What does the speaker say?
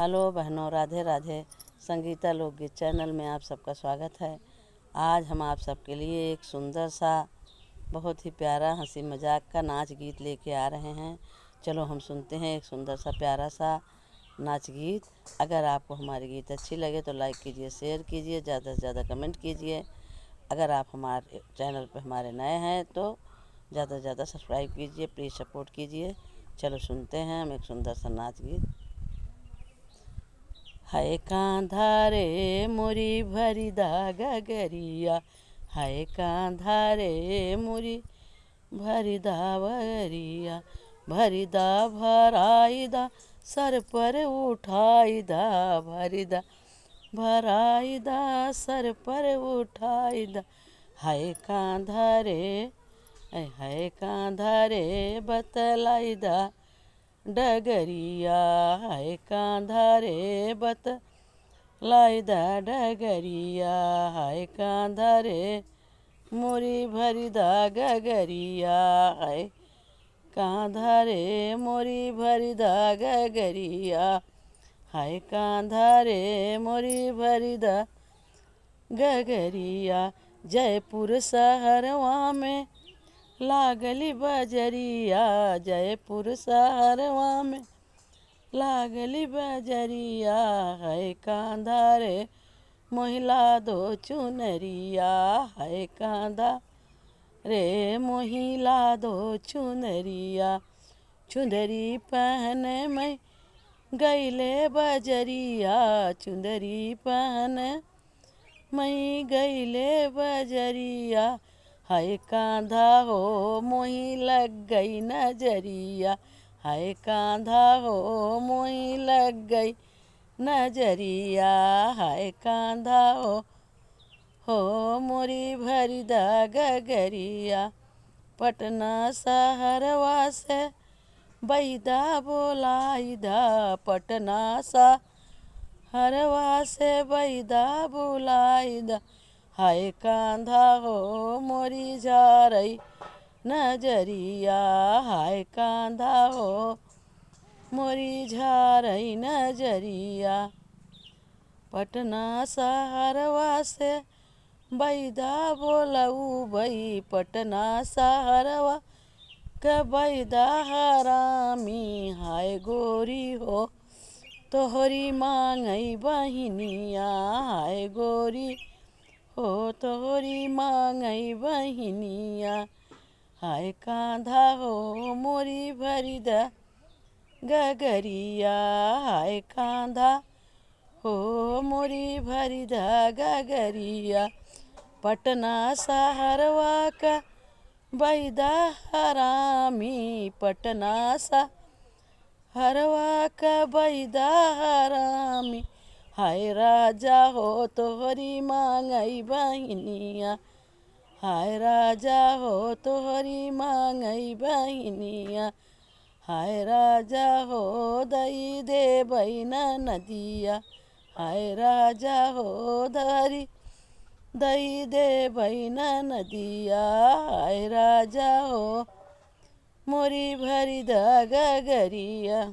Hello बहनों, राधे राधे। संगीता लोकगीत channel में आप सबका स्वागत है। आज हम आप सबके लिए एक सुंदर सा बहुत ही प्यारा हंसी मजाक का नाच गीत लेके आ रहे हैं। चलो हम सुनते हैं एक सुंदर सा प्यारा सा नाच गीत। अगर आपको हमारी गीत अच्छी लगे तो लाइक कीजिए, शेयर कीजिए, ज़्यादा से ज़्यादा कमेंट कीजिए। अगर आप हमारे चैनल पर हमारे नए हैं तो ज़्यादा से ज़्यादा सब्सक्राइब कीजिए, प्लीज़ सपोर्ट कीजिए। चलो सुनते हैं हम एक सुंदर सा नाच गीत। हाय कांधा रे मोरी भरी दा गगरिया, हाय कांधा रे मोरी भरी दा वगरिया, भरी दा भराई दा सर पर उठाई दा, भरी दा भराई दा सर पर उठाई दा। हाय कांधा रे, हाय कांधा रे बतलाई दा डगरिया, हाय कांधा रे बतलाई दा डगरिया, हाय कांधा रे मोरी भरी दा गगरिया, हाय कांधा रे मोरी भरी दा गगरिया, हाय कांधा रे मोरी भरी दा गगरिया। जयपुर शहरवा में लागली बजरिया, जयपुर शहरवा में लागली बजरिया, है कांधा रे मोहिला दो चुनरिया, है कांधा रे मोहिला दो चुनरिया। चुंदरी पहन में गईले बजरिया, चुंदरी पहन मैं गईले बजरिया, हाय कांधा हो मोही लग गई नजरिया, हाय कांधा हो मोही लग गई नजरिया, हाय कांधा हो मोरी भरी दा गगरिया। पटना शहरवा से बैदा बोलाई दा, पटना शहरवा से बैदा बोलाई दा, हाय कांधा हो मोरी झारई नजरिया, हाय कांधा हो मोरी झारई नजरिया। पटना शहरवा से बैदा बोलऊ बई, पटना शहरवा का बैदा हरामी, हाय गोरी हो तोहरी मांगई बहिनिया, हाय गोरी हो तोहरी मांगई बहिनिया, हाय कांधा हो मोरी भरी दा गगरिया, हाय कांधा हो मोरी भरी दा गगरिया। पटना शहरवा का बैदा हरामी, पटना शहरवा का बैदा हरामी, हाय राजा हो तोहरी मांगई बहिनिया, हाय राजा हो तोहरी मांगई बहिनिया, हाय राजा हो दई दे बहिना नदिया, हाय राजा हो दई दे बहिना नदिया, हाय राजा हो मोरी भरी दा गगरिया।